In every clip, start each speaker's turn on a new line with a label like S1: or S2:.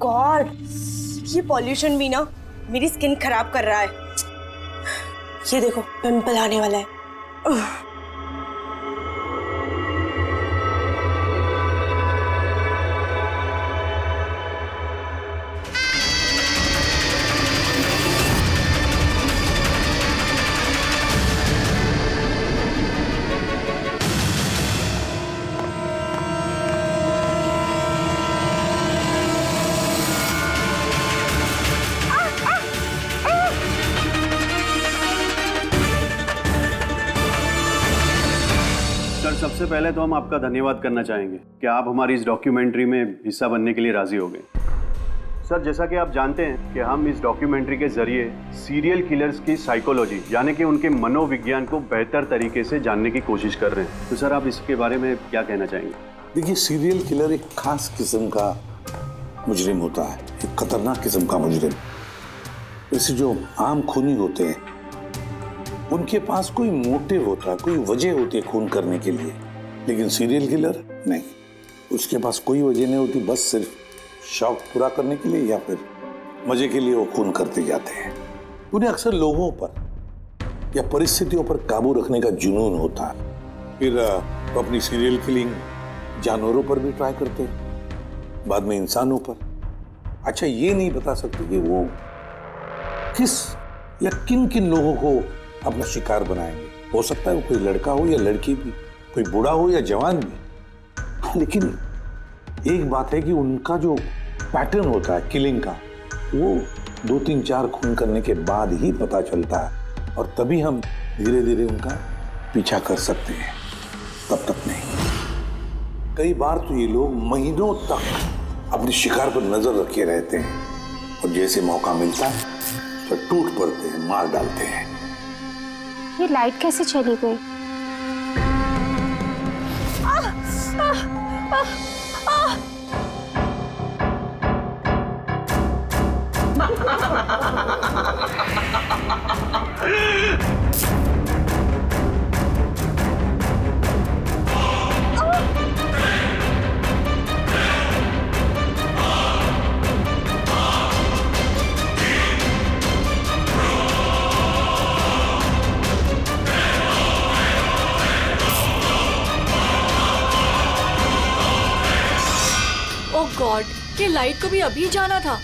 S1: God, ये pollution भी ना मेरी स्किन खराब कर रहा है। ये देखो पिंपल आने वाला है।
S2: सर, सबसे पहले तो हम आपका धन्यवाद करना चाहेंगे कि आप हमारी इस डॉक्यूमेंट्री में हिस्सा बनने के लिए राजी हो गए। सर, जैसा कि आप जानते हैं कि हम इस डॉक्यूमेंट्री के जरिए सीरियल किलर्स की साइकोलॉजी यानी कि उनके मनोविज्ञान को बेहतर तरीके से जानने की कोशिश कर रहे हैं। तो सर, आप इसके बारे में क्या कहना चाहेंगे?
S3: देखिए, सीरियल किलर एक खास किस्म का मुजरिम होता है, एक खतरनाक किस्म का मुजरिम। वैसे जो आम खूनी होते हैं उनके पास कोई मोटिव होता है, कोई वजह होती है खून करने के लिए, लेकिन सीरियल किलर नहीं, उसके पास कोई वजह नहीं होती, बस सिर्फ शौक पूरा करने के लिए या फिर मजे के लिए वो खून करते जाते हैं। उन्हें अक्सर लोगों पर या परिस्थितियों पर काबू रखने का जुनून होता है। फिर वो अपनी सीरियल किलिंग जानवरों पर भी ट्राई करते हैं, बाद में इंसानों पर। अच्छा, ये नहीं बता सकते कि वो किस या किन किन लोगों को अपना शिकार बनाएंगे। हो सकता है वो कोई लड़का हो या लड़की भी, कोई बूढ़ा हो या जवान भी। लेकिन एक बात है कि उनका जो पैटर्न होता है किलिंग का, वो 2-3-4 खून करने के बाद ही पता चलता है, और तभी हम धीरे धीरे उनका पीछा कर सकते हैं, तब तक नहीं। कई बार तो ये लोग महीनों तक अपने शिकार पर नजर रखे रहते हैं, और जैसे मौका मिलता है तो टूट पड़ते हैं, मार डालते हैं।
S4: ये लाइट कैसे चली गई?
S5: ओह गॉड, ये लाइट को भी अभी जाना था।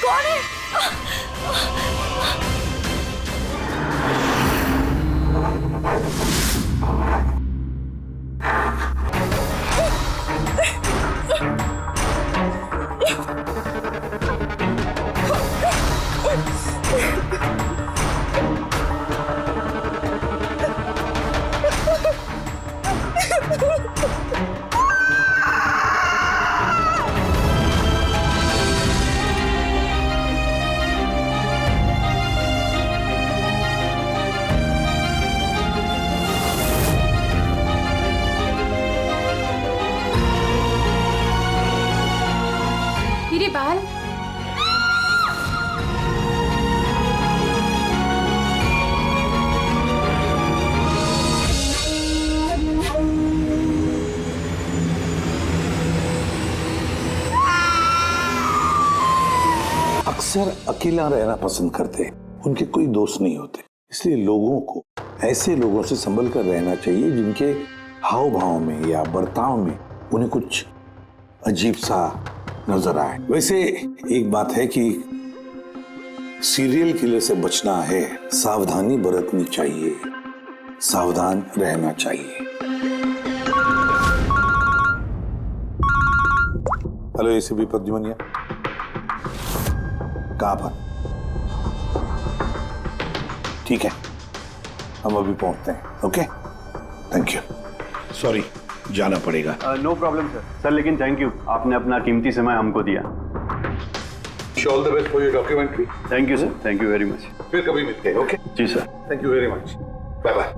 S5: कौन है?
S4: मेरे बाल।
S3: अक्सर अकेला रहना पसंद करते हैं, उनके कोई दोस्त नहीं होते, इसलिए लोगों को ऐसे लोगों से संभल कर रहना चाहिए जिनके हाव भाव में या बर्ताव में उन्हें कुछ अजीब सा नजर आए। वैसे एक बात है कि सीरियल किलर से बचना है, सावधानी बरतनी चाहिए, सावधान रहना चाहिए। हेलो एसीपी प्रद्युमन, कहाँ पर? ठीक है, हम अभी पहुंचते हैं। Okay, thank you. सॉरी, जाना पड़ेगा।
S2: No problem sir. सर, लेकिन थैंक यू, आपने अपना कीमती समय हमको दिया।
S3: All the best for your documentary.
S2: Thank you sir, thank you very much.
S3: फिर कभी मिलते हैं। ओके
S2: जी sir,
S3: thank you very much, bye bye.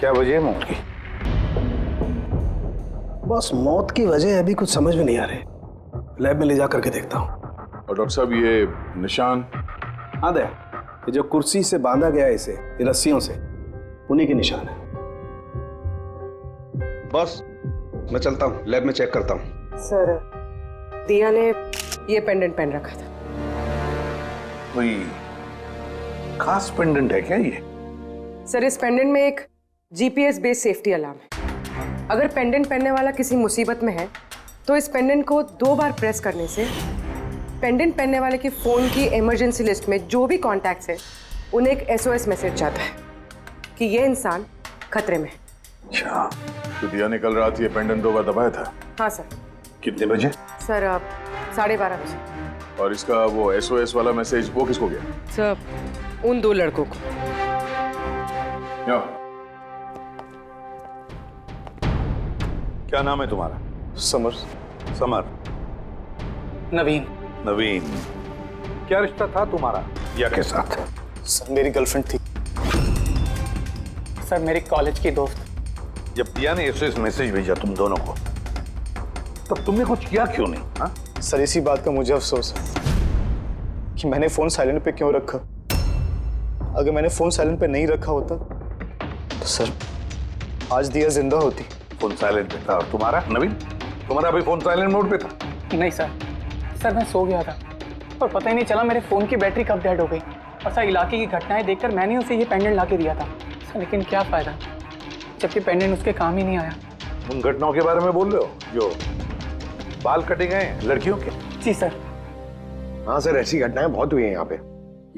S3: क्या वजह है मौत की?
S6: बस मौत की वजह अभी कुछ समझ में नहीं आ रही। लैब में ले जा करके देखता हूँ।
S7: और डॉक्टर साहब ये निशान?
S6: हाँ दया, ये जो कुर्सी से बांधा गया है इसे, ये रस्सियों से, उन्हीं के निशान है। बॉस, मैं चलता हूँ, लैब में चेक करता हूँ।
S8: सर, दिया ने ये पेंडेंट पहन रखा था।
S3: कोई खास पेंडेंट है क्या ये?
S8: सर, इस पेंडेंट में एक जीपीएस बेस्ड सेफ्टी अलार्म है। अगर पेंडेंट पहनने वाला किसी मुसीबत में है तो इस पेंडेंट को 2 बार प्रेस करने से पेंडेंट पहनने वाले की फोन की इमरजेंसी लिस्ट में जो भी कॉन्टैक्ट्स है उन्हें एक SOS मैसेज जाता है कि ये इंसान खतरे में है।
S3: अच्छा,
S7: तो दिया ने कल रात ये पेंडेंट 2 बार दबाया था?
S8: हाँ सर।
S3: कितने बजे?
S8: सर, 12:30 बजे।
S7: और इसका वो SOS वाला मैसेज वो किसको गया?
S8: सर, उन 2 लड़कों को।
S3: क्या नाम है तुम्हारा?
S6: समर।
S3: समर।
S6: नवीन।
S3: नवीन। क्या रिश्ता था तुम्हारा दिया के साथ?
S6: सर, मेरी गर्लफ्रेंड थी। सर, मेरी कॉलेज की दोस्त।
S3: जब दिया ने SOS मैसेज भेजा तुम दोनों को, तब तुमने कुछ किया क्यों नहीं? हाँ?
S6: सर, इसी बात का मुझे अफसोस है कि मैंने फोन साइलेंट पे क्यों रखा। अगर मैंने फोन साइलेंट पे नहीं रखा होता तो सर आज दिया जिंदा होती।
S3: फोन साइलेंट पे था। और तुम्हारा नवीन, तुम्हारा भी फोन साइलेंट मोड पे था?
S9: नहीं सर, मैं सो गया था और पता ही नहीं चला मेरे फोन की बैटरी कब डेड हो गई। और सर, इलाके की घटनाएं देखकर मैंने उसे ये पेंडेंट ला के दिया था सर, लेकिन क्या फायदा जबकि पेंडेंट उसके काम ही नहीं आया।
S3: उन घटनाओं के बारे में बोल रहे हो जो बाल कटे गए लड़कियों के?
S9: जी सर।
S10: हाँ सर, ऐसी घटनाएं बहुत हुई हैं यहाँ पे।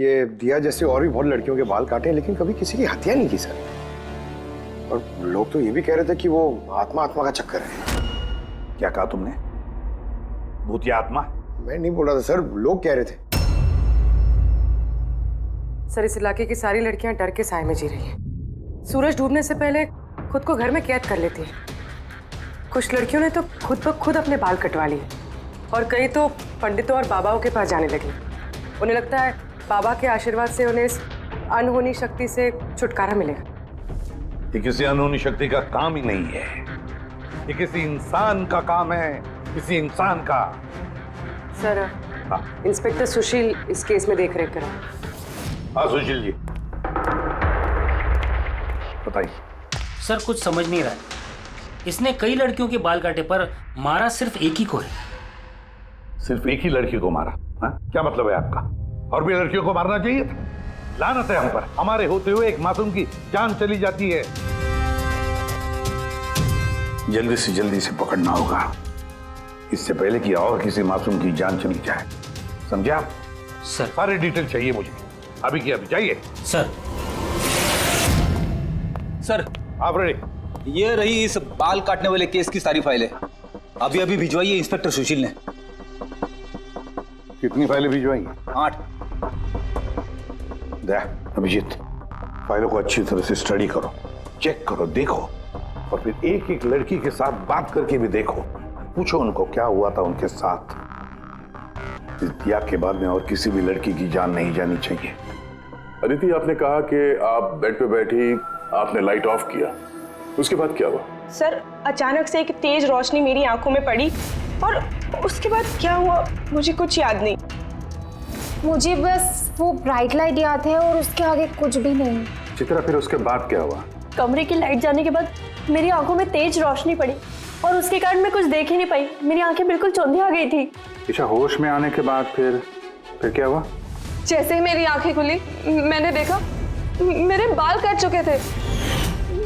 S10: ये दिया जैसे और भी बहुत लड़कियों के बाल काटे हैं, लेकिन कभी किसी की हत्या नहीं की सर। और लोग तो ये भी कह रहे थे कि वो आत्मा का चक्कर है।
S3: क्या कहा तुमने? भूत या आत्मा?
S10: मैं नहीं बोल रहा था सर, लोग कह रहे थे।
S8: सर, इस इलाके की सारी लड़कियां डर के साए में जी रही हैं। सूरज डूबने से पहले खुद को घर में कैद कर लेती हैं। कुछ लड़कियों ने तो खुद ब खुद अपने बाल कटवा लिए और कई तो पंडितों और बाबाओं के पास जाने लगी। उन्हें लगता है बाबा के आशीर्वाद से उन्हें इस अनहोनी शक्ति से छुटकारा मिलेगा।
S3: ये किसी अनहोनी शक्ति का काम ही नहीं है, ये किसी इंसान का काम है, किसी इंसान का।
S8: सर, इंस्पेक्टर सुशील इस केस में देख रेख करें।
S3: हाँ सुशील जी, बताइए।
S11: सर, कुछ समझ नहीं रहा है। इसने कई लड़कियों के बाल काटे पर मारा सिर्फ एक ही को है।
S3: सिर्फ एक ही लड़की को मारा? हा? क्या मतलब है आपका? और भी लड़कियों को मारना चाहिए था? लानत है हम पर, हमारे होते हुए एक मासूम की जान चली जाती है। जल्दी से जल्दी से पकड़ना होगा, इससे पहले कि और किसी मासूम की जान चली जाए। समझे आप?
S11: सर,
S3: सारे डिटेल चाहिए मुझे, अभी की अभी चाहिए।
S11: सर।
S12: सर,
S3: आप रेडी?
S12: ये रही इस बाल काटने वाले केस की सारी फाइलें। अभी अभी भिजवाइए इंस्पेक्टर सुशील ने।
S3: कितनी फाइलें भिजवाई?
S12: 8।
S3: अभिजीत, फाइलों को अच्छी तरह से स्टडी करो, चेक करो, देखो, और फिर एक एक लड़की के साथ बात करके भी देखो। पूछो उनको क्या हुआ था उनके साथ। इस दिया के बाद में और किसी भी लड़की की जान नहीं जानी चाहिए।
S7: अदिति, आपने कहा कि आप बेड पे बैठी, आपने लाइट ऑफ किया, उसके बाद क्या हुआ?
S1: सर, अचानक से एक तेज रोशनी मेरी आंखों में पड़ी और उसके बाद क्या हुआ मुझे कुछ याद नहीं।
S4: मुझे बस वो ब्राइट लाइट याद है और उसके आगे कुछ भी नहीं।
S2: चित्रा, फिर उसके बाद क्या हुआ?
S5: कमरे की लाइट जाने के बाद मेरी आंखों में तेज रोशनी पड़ी और उसके कारण मैं कुछ देख ही नहीं पाई। मेरी आंखें बिल्कुल चौंधी आ गई थी।
S2: ईशा, होश में आने के बाद फिर क्या हुआ?
S5: जैसे ही मेरी आंखें खुली मैंने देखा मेरे बाल कट चुके थे।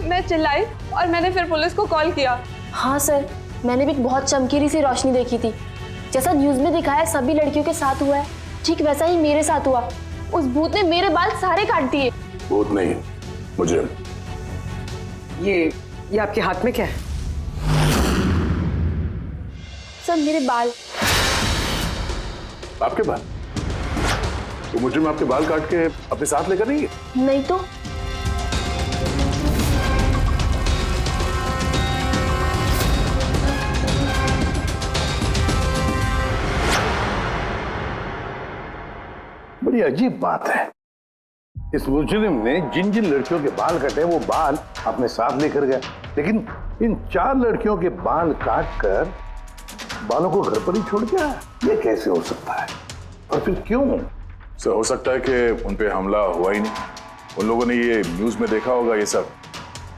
S5: मैं चिल्लाई और मैंने फिर पुलिस को कॉल किया।
S13: हाँ सर, मैंने भी बहुत चमकीली सी रोशनी देखी थी। जैसा न्यूज में दिखाया सभी लड़कियों के साथ हुआ है, ठीक वैसा ही मेरे साथ हुआ। उस भूत ने मेरे बाल सारे काट दिए।
S7: भूत नहीं, मुजरिम।
S8: ये आपके हाथ में क्या है?
S13: सर, मेरे बाल।
S7: आपके बाल? तो मुजरिम आपके बाल काट के अपने साथ लेकर नहीं गए?
S13: नहीं तो।
S3: बड़ी अजीब बात है, इस मुजरिम ने जिन जिन लड़कियों के बाल कटे वो बाल अपने साथ लेकर गया, लेकिन इन 4 लड़कियों के बाल काटकर बालों को घर पर ही छोड़ गया, ये कैसे हो सकता है? और फिर क्यों?
S7: सर हो सकता है कि उन पे हमला हुआ ही नहीं, उन लोगों ने ये न्यूज में देखा होगा ये सब,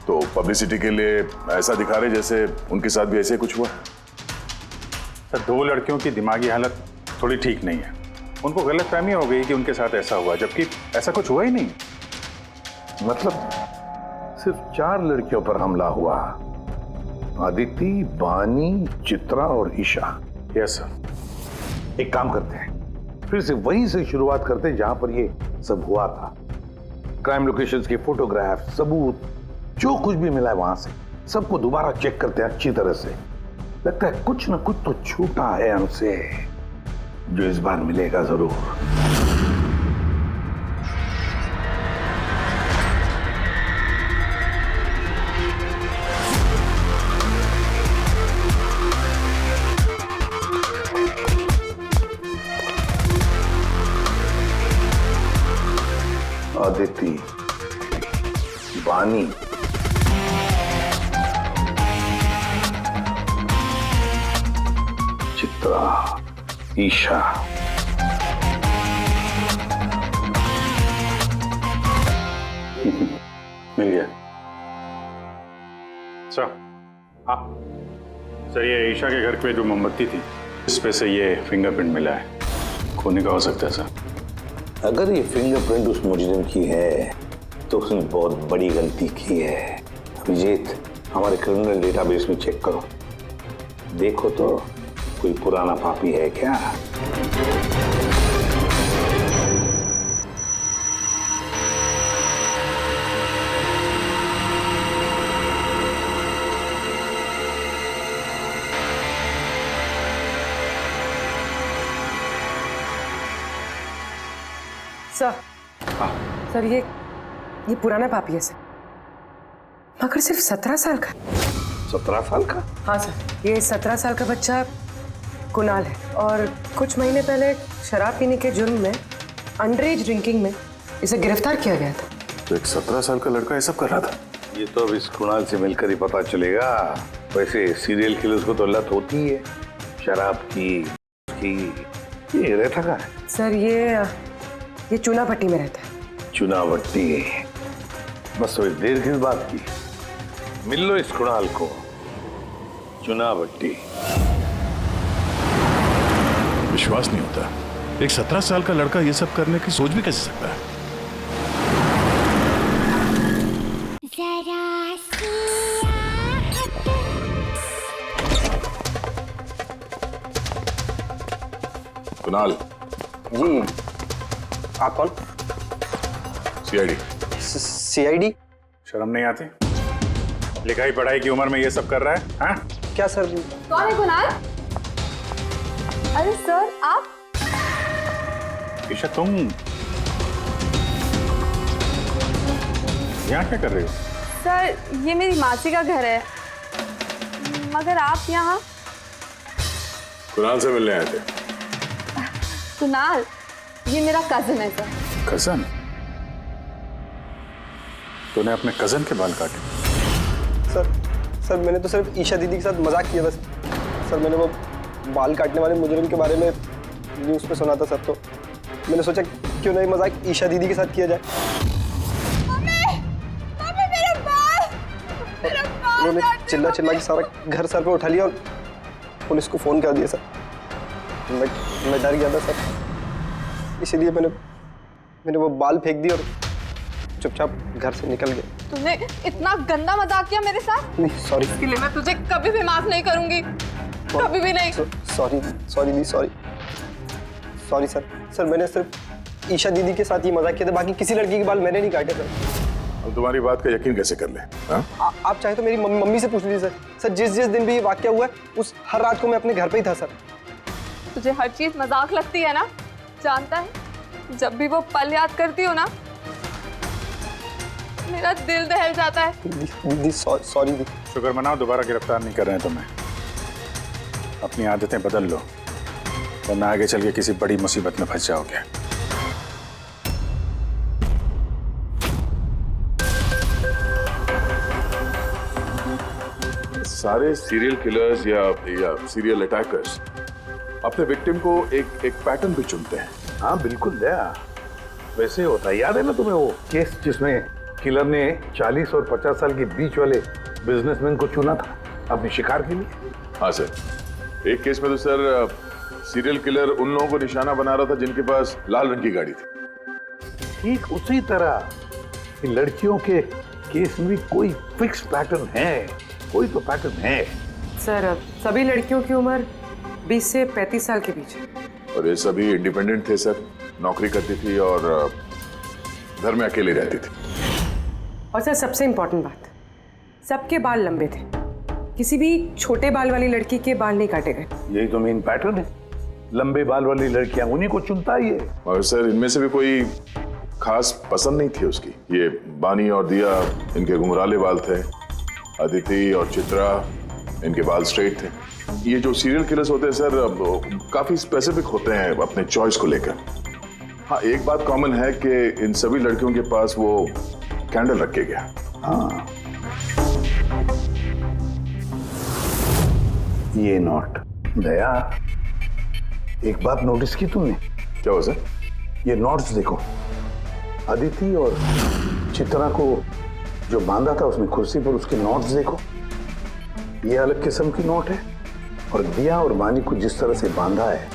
S7: तो पब्लिसिटी के लिए ऐसा दिखा रहे जैसे उनके साथ भी ऐसे कुछ हुआ।
S14: सर 2 लड़कियों की दिमागी हालत थोड़ी ठीक नहीं है, उनको गलतफहमी हो गई कि उनके साथ ऐसा हुआ, जबकि ऐसा कुछ हुआ ही नहीं।
S3: मतलब सिर्फ 4 लड़कियों पर हमला हुआ, आदिति, बानी, चित्रा और ईशा।
S14: Yes sir.
S3: एक काम करते हैं, फिर से वहीं से शुरुआत करते हैं जहां पर ये सब हुआ था। क्राइम लोकेशंस के फोटोग्राफ, सबूत, जो कुछ भी मिला है वहां से सबको दोबारा चेक करते हैं अच्छी तरह से। लगता है कुछ ना कुछ तो छूटा है हमसे, जो इस बार मिलेगा जरूर। आदिति, बानी, चित्रा, ईशा,
S14: मिल गया सर। हाँ सर, ये ईशा के घर पे जो मोमबत्ती थी इस पे से ये फिंगरप्रिंट मिला है, खोने का हो सकता है सर।
S3: अगर ये फिंगरप्रिंट उस मुजरिम की है तो उसने बहुत बड़ी गलती की है। अभिजीत, हमारे क्रिमिनल डेटाबेस में चेक करो, देखो तो कोई पुराना पापी है क्या।
S8: सर, सर ये पुराना पापी है सर, मगर सिर्फ 17 साल का।
S3: 17 साल का?
S8: हाँ सर, ये 17 साल का बच्चा कुणाल है और कुछ महीने पहले शराब पीने के जुर्म में, अंडर एज ड्रिंकिंग में इसे गिरफ्तार किया गया था।
S7: तो एक 17 साल का लड़का ये सब कर रहा था?
S3: ये तो अब इस कुणाल से मिलकर ही पता चलेगा। वैसे सीरियल किलर्स को तो लत होती है शराब की। ये रहता कहाँ है?
S8: सर ये चूनाभट्टी में रहता है।
S3: चूनाभट्टी? बस थोड़ी देर किस बात की, मिल लो इस कुणाल को। चूनाभट्टी।
S7: विश्वास नहीं होता, एक 17 साल का लड़का ये सब करने की सोच भी कैसे सकता है? कुणाल
S6: जी, आप कौन?
S7: सीआईडी।
S6: सीआईडी?
S14: शर्म नहीं आती? लिखाई पढ़ाई की उम्र में ये सब कर रहा है? हाँ?
S6: क्या सर?
S5: कौन है कुणाल? अरे सर आप?
S14: ईशा तुम यहाँ क्या कर रही हो?
S5: सर ये मेरी मासी का घर है, मगर आप यहाँ?
S7: कुणाल से मिलने आए थे।
S5: कुणाल ये मेरा कजन है सर।
S14: कजन? तूने अपने कजन के बाल काटे?
S6: सर मैंने तो सिर्फ ईशा दीदी के साथ मजाक किया था सर। मैंने वो बाल काटने वाले मुजरिम के बारे में न्यूज़ पे सुना था सर, तो मैंने सोचा क्यों नहीं मजाक ईशा दीदी के साथ किया जाए। उन्होंने चिल्ला के सारा घर सर पे उठा लिया और पुलिस को फोन कर दिया सर। मैं डर गया था सर, इसीलिए मैंने वो बाल फेंक दी और चुपचाप घर से निकल गया।
S5: तूने इतना गंदा मजाक किया मेरे साथ?
S6: नहीं सॉरी,
S5: इसके लिए मैं तुझे कभी भी माफ नहीं करूंगी, कभी भी नहीं।
S6: Sorry sir. मैंने सिर्फ ईशा दीदी के साथ ही मजाक किया था, बाकी किसी लड़की के बाल मैंने नहीं काटे सर।
S7: अब तुम्हारी बात का यकीन कैसे कर ले?
S6: आप चाहे तो मेरी मम्मी से पूछ लीजिए सर। जिस दिन भी ये वाकया हुआ है उस हर रात को मैं अपने घर पे ही था सर।
S5: तुझे हर चीज मजाक लगती है ना? जानता है जब भी वो पल याद करती हो ना मेरा दिल दहल जाता है।
S6: दीदी सॉरी दीदी।
S14: शुक्र मनाओ दोबारा गिरफ्तार नहीं कर रहे हैं तुम्हें। अपनी आदतें बदल लो वरना आगे चल के किसी बड़ी मुसीबत में फंस जाओगे।
S7: सारे सीरियल किलर्स या सीरियल अटैकर्स अपने विक्टिम को एक पैटर्न भी चुनते हैं।
S3: हाँ बिल्कुल दया, वैसे होता है। याद है ना तुम्हें वो केस जिसमें किलर ने 40 और 50 साल के बीच वाले बिजनेसमैन को चुना था अपने शिकार के लिए?
S7: हाँ सर, एक केस में तो सर सीरियल किलर उन लोगों को निशाना बना रहा था जिनके पास लाल रंग की गाड़ी थी।
S3: ठीक उसी तरह लड़कियों के केस में भी कोई फिक्स पैटर्न है, कोई तो पैटर्न है।
S8: सर सभी लड़कियों की उम्र 20 से 35 साल के बीच है।
S7: और ये सभी इंडिपेंडेंट थे सर, नौकरी करती थी और घर में अकेले रहती थी।
S8: और सर सबसे इम्पोर्टेंट बात, सबके बाल लंबे थे, किसी भी छोटे बाल वाली लड़की के बाल नहीं काटे गए।
S3: यही तो मेन पैटर्न है, लंबे बाल वाली लड़कियां उन्हीं को चुनता है ये।
S7: और सर इनमें से भी कोई खास पसंद नहीं थी उसकी। ये बानी और दिया, इनके घुंघराले बाल थे। अदिति और चित्रा, इनके बाल स्ट्रेट थे। ये जो सीरियल किलर्स होते हैं सर काफी स्पेसिफिक होते हैं अपने चॉइस को लेकर। हाँ, एक बात कॉमन है कि इन सभी लड़कियों के पास वो कैंडल रख के गया।
S3: हाँ, ये नोट दया, एक बात नोटिस की तुमने?
S7: क्या हो सर?
S3: ये नोट्स देखो, अदिति और चित्रा को जो बांधा था उसमें कुर्सी पर, उसके नोट्स देखो, ये अलग किस्म की नोट है। और दिया और बानी को जिस तरह से बांधा है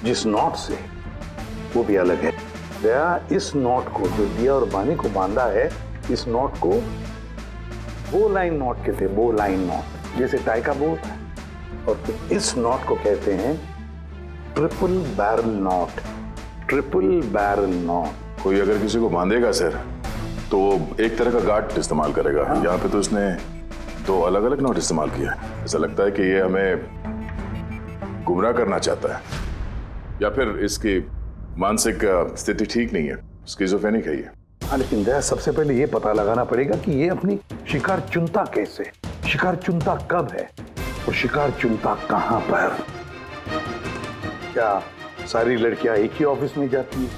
S3: जिस नोट से, वो भी अलग है। दया, इस नोट को जो दिया और बानी को बांधा है, इस नोट को बो लाइन नोट कहते हैं, बो लाइन नोट, जैसे टाई का बो होता है। और तो इस नोट को कहते हैं triple barrel note, triple barrel note.
S7: कोई अगर किसी को बांधेगा सर तो एक तरह का गार्ड इस्तेमाल करेगा। हाँ। यहाँ पे तो उसने 2 अलग अलग नोट इस्तेमाल किया। ऐसा लगता है कि ये हमें गुमराह करना चाहता है, या फिर इसकी मानसिक स्थिति ठीक नहीं है, स्किज़ोफ्रेनिक है ये।
S3: हाँ, लेकिन दया, सबसे पहले ये पता लगाना पड़ेगा कि ये अपनी शिकार चुनता कैसे, शिकार चुनता कब है और शिकार चुनता कहाँ पर। क्या सारी लड़कियां एक ही ऑफिस में जाती है,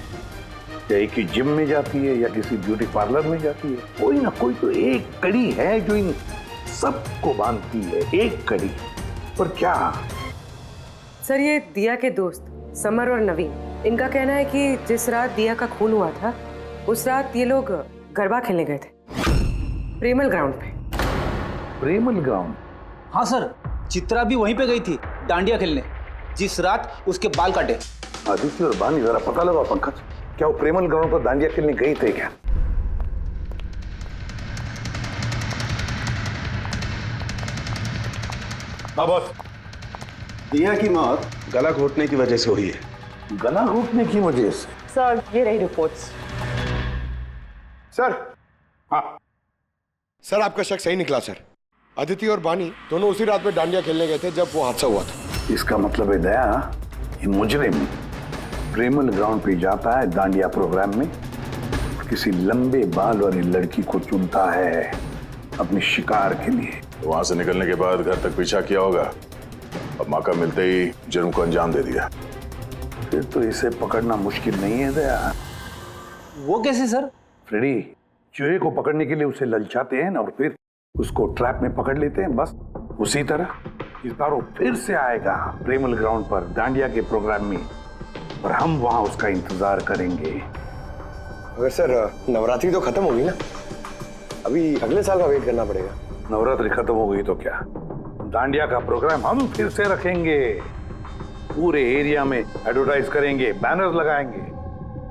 S3: या एक ही जिम में जाती है, या किसी ब्यूटी पार्लर में जाती है? कोई ना कोई तो एक कड़ी है जो इन सबको बांधती है, एक कड़ी। पर क्या?
S8: सर ये दिया के दोस्त समर और नवीन, इनका कहना है कि जिस रात दिया का खून हुआ था उस रात ये लोग गरबा खेलने गए थे प्रेमल ग्राउंड पे।
S3: प्रेमल ग्राउंड?
S12: हाँ सर, चित्रा भी वहीं पे गई थी डांडिया खेलने जिस रात उसके बाल काटे।
S3: आदित्य और बानी, जरा पता लगा पंकज, क्या वो प्रेमल ग्राउंड पर डांडिया खेलने गई थे क्या?
S10: हाँ बॉस, दिया की मौत गला घोटने की वजह से हुई है।
S3: गला घोटने की वजह से?
S8: सर ये रही रिपोर्ट्स।
S10: सर, हाँ सर, आपका शक सही निकला सर। अदिति और बानी दोनों उसी रात में डांडिया खेलने गए थे जब वो हादसा हुआ था।
S3: इसका मतलब है दया, ये मुजरिम प्रेमल ग्राउंड पे जाता है डांडिया प्रोग्राम में, किसी लंबे बाल वाली लड़की को चुनता है अपने शिकार के लिए।
S7: तो वहां से निकलने के बाद घर तक पीछा किया होगा, अब मौका मिलते ही जुर्म को अंजाम दे दिया।
S3: फिर तो इसे पकड़ना मुश्किल नहीं है दया।
S12: वो कैसे सर?
S3: फ्रेडी, चूहे को पकड़ने के लिए उसे ललचाते हैं ना, और फिर उसको ट्रैप में पकड़ लेते हैं, बस उसी तरह इस बार वो फिर से आएगा प्रेमल ग्राउंड पर डांडिया के प्रोग्राम में, और हम वहां उसका इंतजार करेंगे।
S10: अगर सर नवरात्रि तो खत्म होगी ना, अभी अगले साल का वेट करना पड़ेगा।
S3: नवरात्रि खत्म हो गई तो क्या, डांडिया का प्रोग्राम हम फिर से रखेंगे, पूरे एरिया में एडवर्टाइज करेंगे, बैनर लगाएंगे,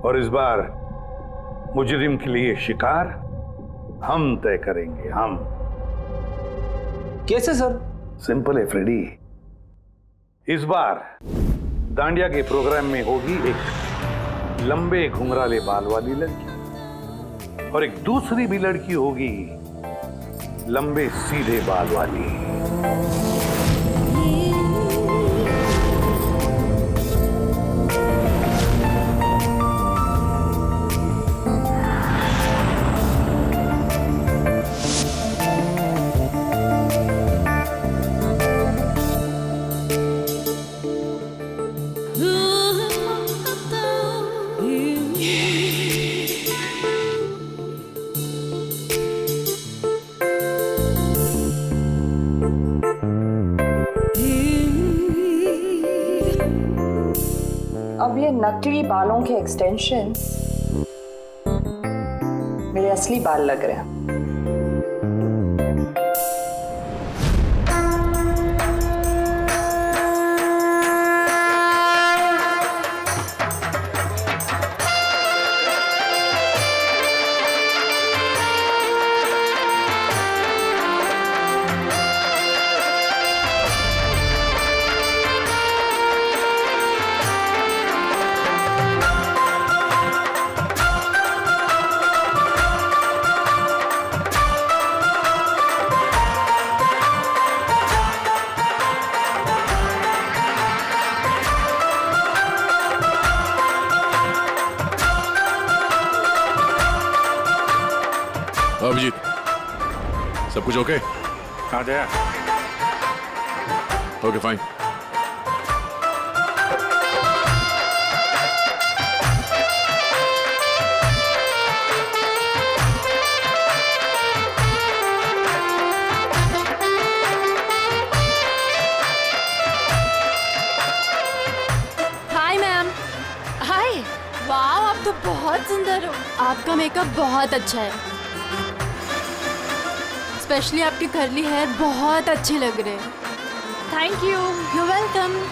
S3: और इस बार मुजरिम के लिए शिकार हम तय करेंगे। हम
S12: कैसे सर?
S3: सिंपल है फ्रेडी, इस बार डांडिया के प्रोग्राम में होगी एक लंबे घुंघराले बाल वाली लड़की, और एक दूसरी भी लड़की होगी लंबे सीधे बाल वाली।
S15: अब ये नकली बालों के एक्सटेंशंस मेरे असली बाल लग रहे हैं।
S7: अभिजीत, सब कुछ ओके?
S14: हाँ Jaya.
S7: Okay fine.
S13: Hi ma'am. Hi. वाह, आप तो बहुत सुंदर हो। आपका मेकअप बहुत अच्छा है, स्पेशली आपके कर्ली हेयर बहुत अच्छे लग रहे हैं। Thank you. You welcome.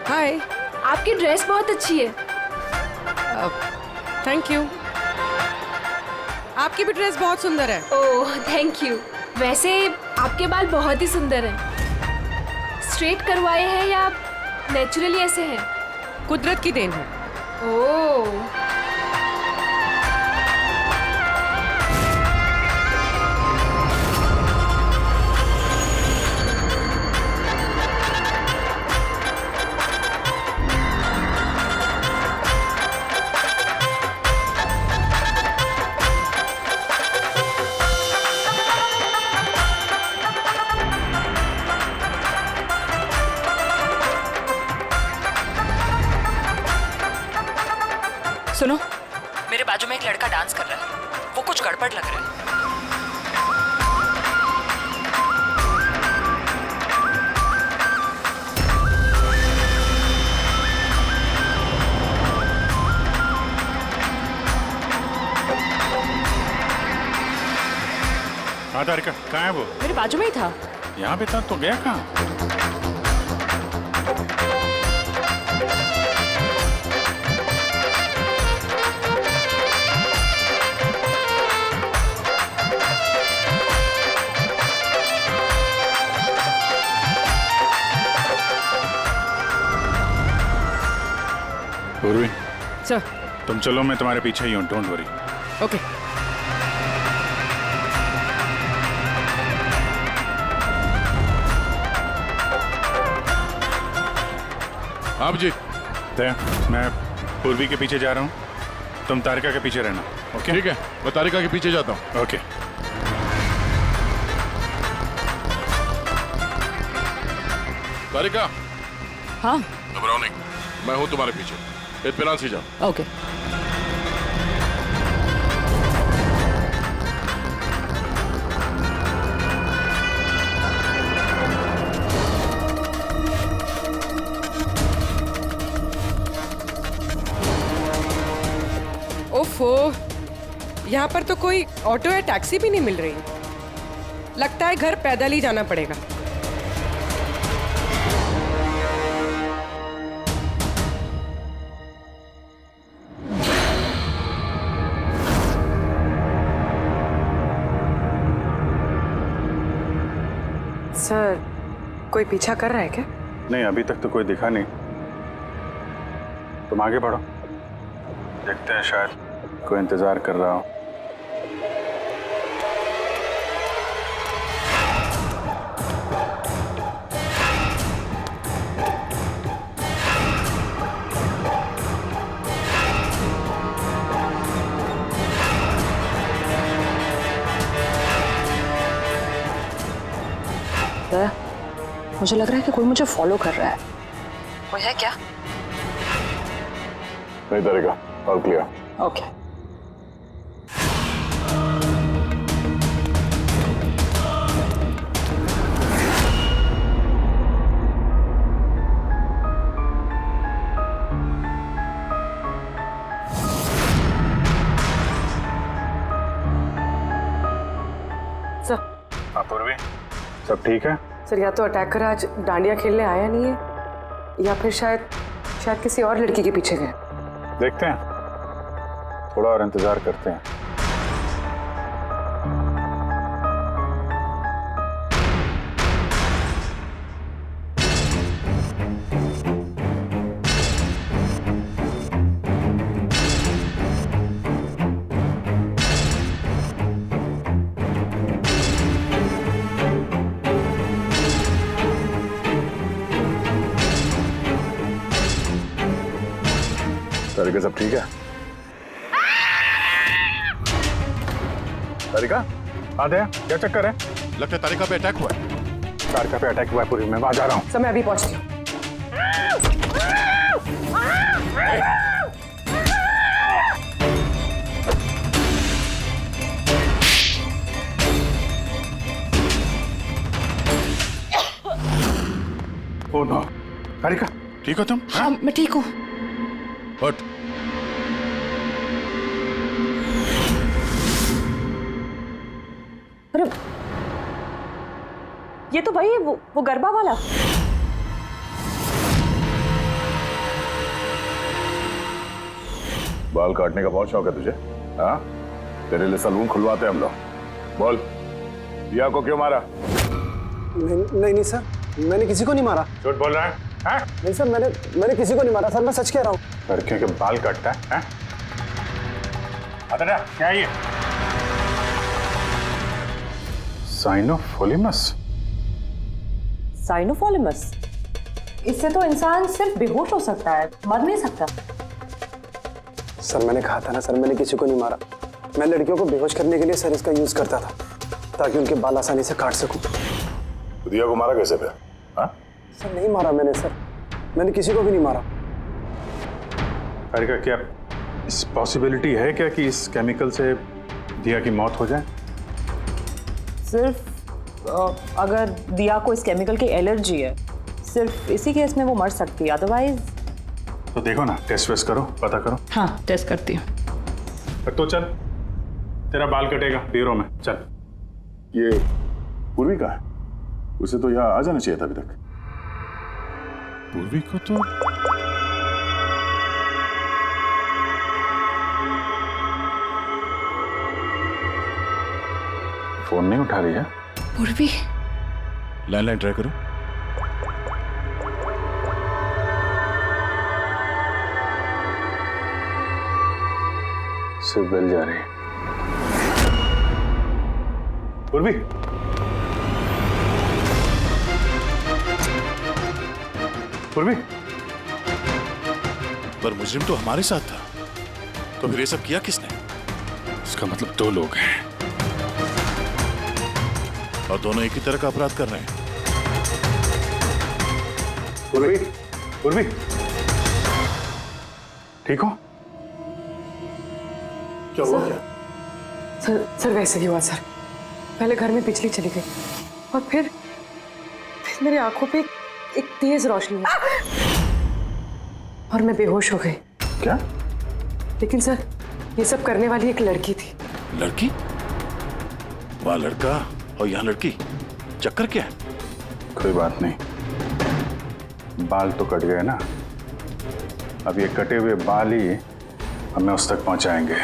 S8: Hi.
S13: आपकी ड्रेस बहुत अच्छी है।
S8: Thank you. आपकी भी ड्रेस बहुत सुंदर है।
S13: Oh thank you. वैसे आपके बाल बहुत ही सुंदर हैं। स्ट्रेट करवाए हैं या नेचुरली ऐसे हैं?
S8: कुदरत की देन है।
S13: ओह।
S15: सुनो, मेरे बाजू में एक लड़का डांस कर रहा है, वो कुछ गड़बड़ लग रहा है।
S14: हाँ तारिका, कहाँ है वो?
S15: मेरे बाजू में ही था।
S14: यहाँ पे था तो गया कहाँ? पूर्वी,
S8: सर।
S14: तुम चलो, मैं तुम्हारे पीछे ही हूँ, डोंट वरी।
S8: ओके।
S7: आप जी।
S14: मैं पूर्वी के पीछे जा रहा हूँ, तुम तारिका के पीछे रहना। ओके?
S7: ठीक है, मैं तारिका के पीछे जाता हूँ।
S14: ओके।
S7: तारिका।
S15: हाँ।
S7: घबराओ नहीं, मैं हूँ तुम्हारे पीछे। इत्मीनान से जाओ।
S15: ओके।
S8: ओफो, यहाँ पर तो कोई ऑटो या टैक्सी भी नहीं मिल रही। लगता है घर पैदल ही जाना पड़ेगा। सर, कोई पीछा कर रहा है क्या?
S14: नहीं, अभी तक तो कोई दिखा नहीं। तुम आगे बढ़ो, देखते हैं, शायद कोई इंतजार कर रहा हो।
S15: दया, मुझे लग रहा है कि कोई मुझे फॉलो कर रहा है। कोई है क्या?
S7: नहीं डरेगा, ऑल क्लियर।
S15: ओके।
S14: हाँ पूर्वी, सब ठीक है?
S8: सर या तो अटैकर आज डांडिया खेलने आया नहीं है या फिर शायद किसी और लड़की के पीछे गए।
S14: देखते हैं, थोड़ा और इंतजार करते हैं। तारिका सब ठीक है? तारिका, आते हैं, क्या चक्कर है?
S7: लगता है तारिका पे अटैक हुआ है।
S14: तारिका पे अटैक हुआ है पूरी, मैं वहां जा रहा हूँ।
S8: सर मैं अभी पहुंचती हूँ।
S14: ओ नो, तारिका
S7: ठीक हो तुम?
S15: हाँ मैं ठीक हूँ।
S7: उठ।
S15: अरे ये तो भाई वो गरबा वाला।
S7: बाल काटने का बहुत शौक है तुझे? हाँ, तेरे लिए सलून खुलवाते हैं हम लोग। बोल, दिया को क्यों मारा?
S6: नहीं सर, मैंने किसी को नहीं मारा।
S14: झूठ बोल रहा है? हाँ?
S6: नहीं सर, मैंने किसी को नहीं मारा सर, मैं सच कह रहा हूँ।
S14: लड़कियों के बाल काटता है? हाँ? क्या है ये? साइनोफोलिमस?
S15: साइनोफोलिमस? इससे तो इंसान सिर्फ बेहोश हो सकता है, मर नहीं सकता।
S6: सर मैंने कहा था ना सर, मैंने किसी को नहीं मारा। मैं लड़कियों को बेहोश करने के लिए सर इसका यूज करता था ताकि उनके बाल आसानी से काट सकूं।
S7: तो दिया को मारा कैसे फिर? हाँ?
S6: सर नहीं मारा मैंने सर, मैंने किसी को भी नहीं मारा।
S14: तारिका, क्या इस पॉसिबिलिटी है क्या कि इस केमिकल से दिया की मौत हो जाए?
S15: सिर्फ अगर दिया को इस केमिकल की एलर्जी है, सिर्फ इसी केस में वो मर सकती है, अदरवाइज।
S14: तो देखो ना, टेस्ट वेस्ट करो, पता करो।
S15: हाँ टेस्ट करती हूँ।
S14: तो चल, तेरा बाल कटेगा ब्यूरो में, चल।
S7: ये पूर्वी का है, उसे तो यहाँ आ जाना चाहिए था अभी तक। पूर्वी को तो
S14: फोन नहीं उठा रही है।
S15: पूर्वी,
S7: लैंडलाइन ट्राई करो।
S14: सिर्फ बेल जा रही है। पूर्वी, पूर्वी।
S7: पर मुजरिम तो हमारे साथ था, तो फिर ये सब किया किसने? इसका मतलब दो लोग हैं और दोनों एक ही तरह का अपराध कर रहे हैं।
S14: पूर्वी, पूर्वी, ठीक हो?
S7: क्या हुआ? क्या?
S8: सर वैसे ही हुआ सर। पहले घर में बिजली चली गई और फिर मेरी आंखों पे एक तेज रोशनी आई और मैं बेहोश हो गई।
S14: क्या?
S8: लेकिन सर ये सब करने वाली एक लड़की थी।
S7: लड़की? वहाँ लड़का और यहाँ लड़की, चक्कर क्या है?
S14: कोई बात नहीं, बाल तो कट गए ना, अब ये कटे हुए बाल ही हमें उस तक पहुंचाएंगे।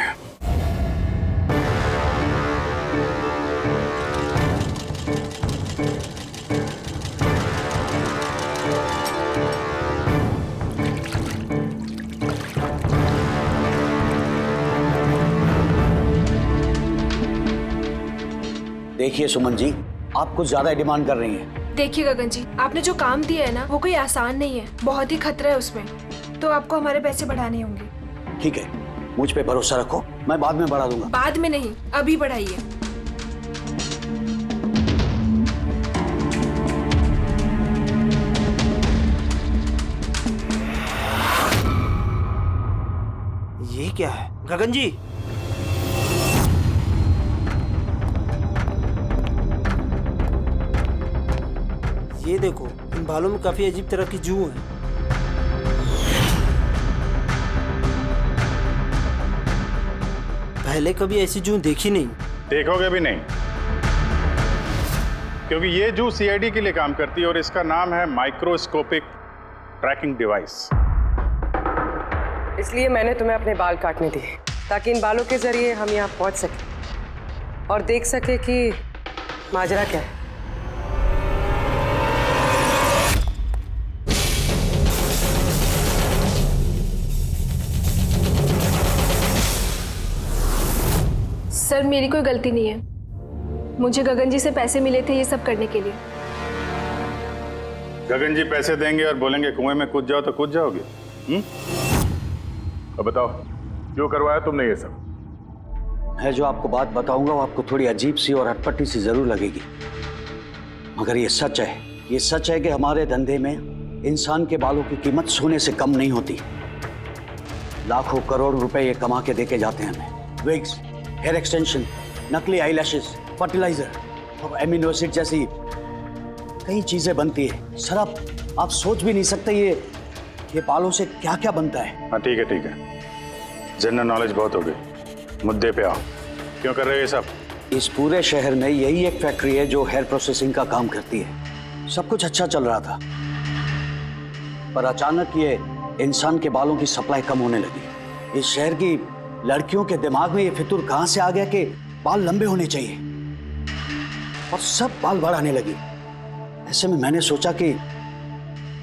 S16: देखिए सुमन जी, आप कुछ ज्यादा डिमांड कर रही हैं।
S17: देखिए गगन जी, आपने जो काम दिया है ना, वो कोई आसान नहीं है, बहुत ही खतरा है उसमें, तो आपको हमारे पैसे बढ़ाने होंगे।
S16: ठीक है, मुझ पे भरोसा रखो, मैं बाद में बढ़ा दूंगा।
S17: बाद में नहीं, अभी बढ़ाइए।
S18: क्या है? गगन जी, ये देखो, इन बालों में काफी अजीब तरह की जू है। पहले कभी ऐसी जू देखी नहीं।
S14: देखोगे भी नहीं, क्योंकि ये जू सीआईडी के लिए काम करती है और इसका नाम है माइक्रोस्कोपिक ट्रैकिंग डिवाइस।
S8: इसलिए मैंने तुम्हें अपने बाल काटने दिए, ताकि इन बालों के जरिए हम यहाँ पहुँच सकें और देख सके कि माजरा क्या है।
S17: सर मेरी कोई गलती नहीं है, मुझे गगन जी से पैसे मिले थे ये सब करने के लिए।
S14: गगन जी पैसे देंगे और बोलेंगे कुएं में कूद जाओ तो कूद जाओगे? अब बताओ, क्यों करवाया तुमने ये सब?
S16: मैं जो आपको बात बताऊंगा वो आपको थोड़ी अजीब सी और अटपटी सी जरूर लगेगी, मगर ये सच है। ये सच है कि हमारे धंधे में इंसान के बालों की कीमत सोने से कम नहीं होती। लाखों करोड़ रुपए ये कमा के देके जाते हैं हमें। विग्स, हेयर एक्सटेंशन, नकली आईलैशेस, फर्टिलाइजर और एमिनो एसिड जैसी कई चीजें बनती है। सर आप सोच भी नहीं सकते ये बालों से क्या क्या बनता है।
S14: हाँ ठीक है, जनरल नॉलेज बहुत हो गई, मुद्दे पे आओ। क्यों कर रहे हो ये सब?
S16: इस पूरे शहर में यही एक फैक्ट्री है जो हेयर प्रोसेसिंग का काम करती है। सब कुछ अच्छा चल रहा था, पर अचानक ये इंसान के बालों की सप्लाई कम होने लगी। इस शहर की लड़कियों के दिमाग में ये फितूर कहां से आ गया कि बाल लंबे होने चाहिए, और सब बाल बढ़ाने लगी। ऐसे में मैंने सोचा कि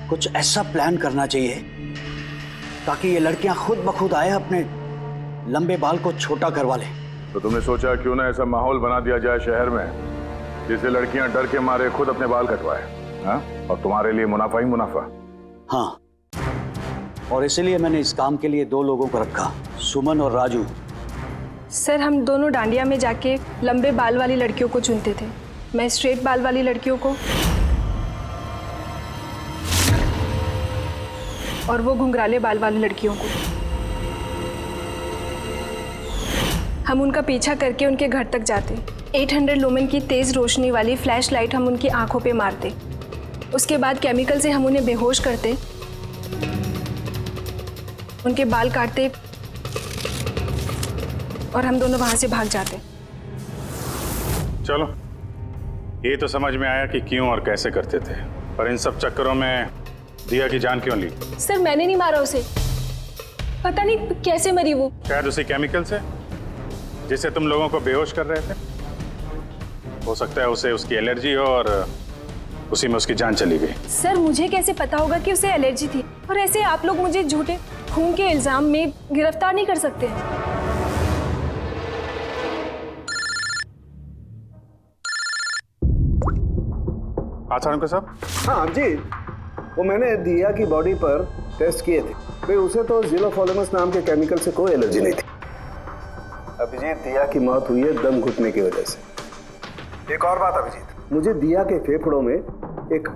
S16: कुछ ऐसा प्लान करना चाहिए ताकि ये लड़कियां खुद ब खुद आए अपने लंबे बाल को छोटा करवा लें।
S7: तो तुमने सोचा क्यों ना ऐसा माहौल बना दिया जाए शहर में जिससे लड़कियां डर के मारे खुद अपने बाल कटवाए, हाँ? और तुम्हारे लिए मुनाफा ही मुनाफा।
S16: हाँ, और इसीलिए मैंने इस काम के लिए 2 लोगों को रखा, सुमन और राजू।
S17: सर हम दोनों डांडिया में जाके लंबे बाल वाली लड़कियों को चुनते थे। मैं स्ट्रेट बाल वाली लड़कियों को और वो घुंघराले बाल वाली लड़कियों को। हम उनका पीछा करके उनके घर तक जाते। 800 लुमेन की तेज रोशनी वाली फ्लैश लाइट हम उनकी आंखों पे मारते। उसके बाद केमिकल से हम उन्हें बेहोश करते, उनके बाल काटते और हम दोनों वहां से भाग जाते।
S14: चलो, ये तो समझ में आया कि क्यों और कैसे करते थे, पर इन सब चक्करों में दिया की जान क्यों ली?
S17: सर मैंने नहीं मारा उसे, पता नहीं कैसे मरी वो।
S14: शायद उसी केमिकल से जिससे तुम लोगों को बेहोश कर रहे थे। हो सकता है उसे उसकी एलर्जी हो और उसी में उसकी जान चली गई।
S17: सर मुझे कैसे पता होगा कि उसे एलर्जी थी? और ऐसे आप लोग मुझे झूठे खून के इल्जाम में गिरफ्तार नहीं कर सकते।
S14: हाँ साहब।
S10: हाँ जी, वो मैंने दिया की बॉडी पर टेस्ट किए थे, भाई उसे तो ज़िलोफोलेमस नाम के केमिकल से कोई एलर्जी नहीं थी। अभिजीत, दिया की मौत हुई है दम घुटने की वजह से। एक और बात अभिजीत, मुझे दिया के फेफड़ों में एक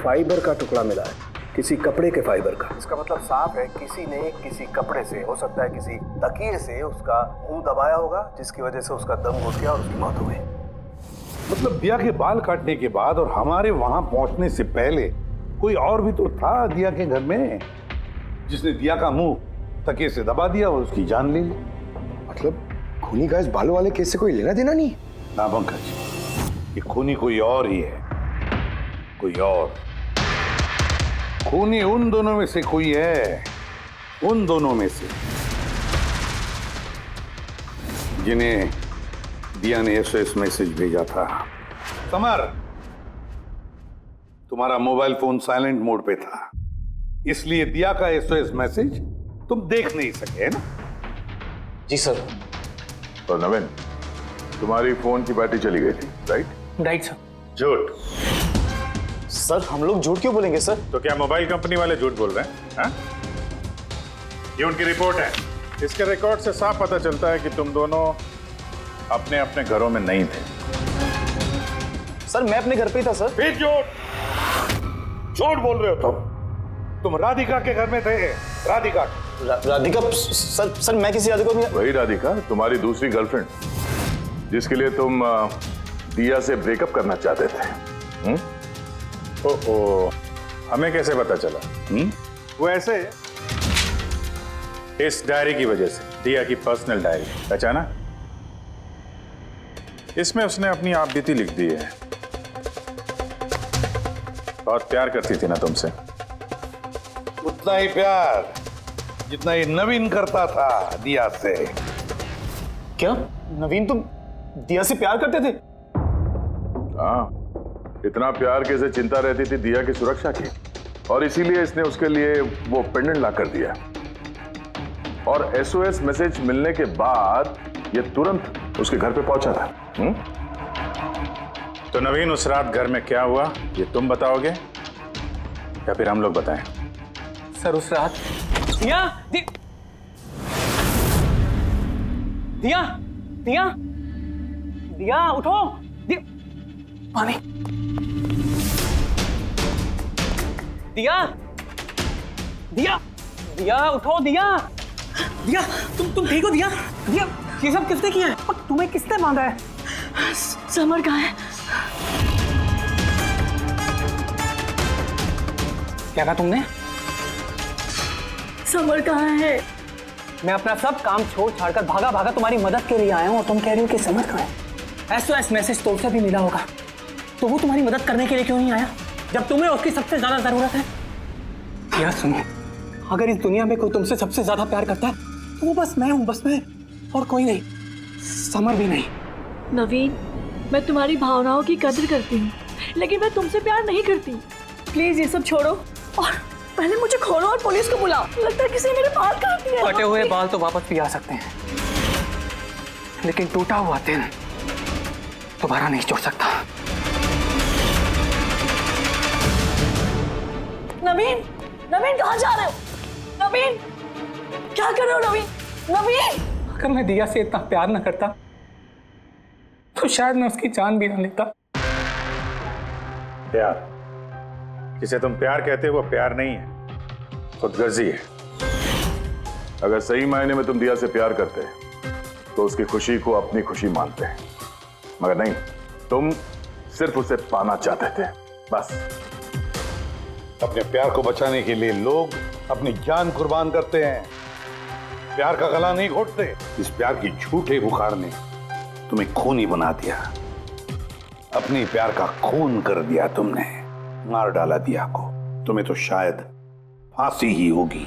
S10: फाइबर का टुकड़ा मिला है, किसी कपड़े के फाइबर का। इसका मतलब साफ है किसी ने किसी कपड़े से, हो सकता है किसी तकिए से उसका मुंह दबाया होगा, जिसकी वजह से उसका दम घुट गया और उसकी मौत हो गई।
S3: मतलब दिया के बाल काटने के बाद और हमारे वहां पहुंचने से पहले कोई और भी तो था दिया के घर में, जिसने दिया का मुंह तकिए से दबा दिया और उसकी जान ले ली।
S10: मतलब खूनी का इस बालों वाले केस से कोई लेना देना नहीं?
S3: ना पंकज, ये खूनी कोई और ही है, कोई और। खूनी उन दोनों में से कोई है, उन दोनों में से जिन्हें दिया ने एसओएस मैसेज भेजा था। समर, तुम्हारा मोबाइल फोन साइलेंट मोड पे था, इसलिए दिया का एसओएस मैसेज तुम देख नहीं सके, है ना?
S12: जी सर।
S7: और नवीन, तुम्हारी फोन की बैटरी चली गई थी, राइट?
S9: Right sir.
S7: झूठ।
S12: सर हम लोग झूठ क्यों बोलेंगे सर?
S14: तो क्या मोबाइल कंपनी वाले झूठ बोल रहे हैं? हाँ? ये उनकी रिपोर्ट है। इसके रिकॉर्ड से साफ पता चलता है कि तुम दोनों अपने अपने घरों में नहीं थे।
S12: सर मैं अपने घर पे ही था सर।
S3: फिर झूठ बोल रहे हो तुम राधिका के घर में थे। राधिका
S6: राधिका सर मैं किसी राधिका को
S7: वही राधिका, तुम्हारी दूसरी गर्लफ्रेंड, जिसके लिए तुम दिया से ब्रेकअप करना चाहते थे।
S14: ओह, हमें कैसे पता चला? वो ऐसे, इस डायरी की वजह से, दिया की पर्सनल डायरी, पहचाना? इसमें उसने अपनी आप बीती लिख दी है। बहुत प्यार करती थी ना तुमसे।
S3: उतना ही प्यार जितना ये नवीन करता था दिया से।
S6: क्या नवीन तुम दिया से प्यार करते थे?
S7: हाँ, इतना प्यार कि इसे चिंता रहती थी दिया की सुरक्षा की, और इसीलिए इसने उसके लिए वो पेंडेंट ला कर दिया। और SOS मैसेज मिलने के बाद ये तुरंत उसके घर पे पहुंचा था।
S14: तो नवीन, उस रात घर में क्या हुआ ये तुम बताओगे या फिर हम लोग बताएं?
S9: सर उस रात दिया दिया दिया दिया उठो, पानी, दिया दिया दिया उठो, दिया दिया तुम ठीक हो? दिया दिया ये सब किसने किया है और तुम्हें किसने बांधा है?
S13: समर कहाँ है?
S9: क्या कहा तुमने?
S13: समर कहाँ है?
S9: मैं अपना सब काम छोड़ छाड़कर भागा भागा तुम्हारी मदद के लिए आया हूँ और तुम कह रही हो कि समर कहाँ है? SOS मैसेज तो उसे भी मिला होगा, तो वो तुम्हारी मदद करने के लिए क्यों नहीं आया जब तुम्हें उसकी सबसे ज्यादा जरूरत है? यार सुनो, अगर इस दुनिया में कोई तुमसे सबसे ज्यादा प्यार करता है तो वो बस मैं हूँ, बस मैं, और कोई नहीं, समर भी नहीं।
S13: नवीन, मैं तुम्हारी भावनाओं की कदर करती हूँ, लेकिन मैं तुमसे प्यार नहीं करती। प्लीज ये सब छोड़ो और पहले मुझे खोलो और पुलिस को बुलाओ। लगता है किसी ने मेरे बाल काट दिए।
S9: कटे हुए बाल तो वापस भी आ सकते हैं, लेकिन टूटा हुआ दिल दोबारा नहीं जोड़ सकता।
S13: नवीन, नवीन कहाँ जा रहे हो? नवीन, क्या कर रहे हो नवीन? नवीन,
S9: अगर मैं दिया से इतना प्यार न करता तो शायद मैं उसकी जान भी ना लेता।
S14: प्यार, जिसे तुम प्यार कहते हो वो प्यार नहीं है, खुदगर्जी है।
S7: अगर सही मायने में तुम दिया से प्यार करते तो उसकी खुशी को अपनी खुशी मानते, मगर नहीं, तुम सिर्फ उसे पाना चाहते थे, बस।
S3: अपने प्यार को बचाने के लिए लोग अपनी जान कुर्बान करते हैं, प्यार का गला नहीं घोटते। इस प्यार की झूठे बुखार ने तुम्हें खूनी बना दिया, अपनी प्यार का खून कर दिया तुमने, मार डाला दिया को। तुम्हें तो शायद फांसी ही होगी।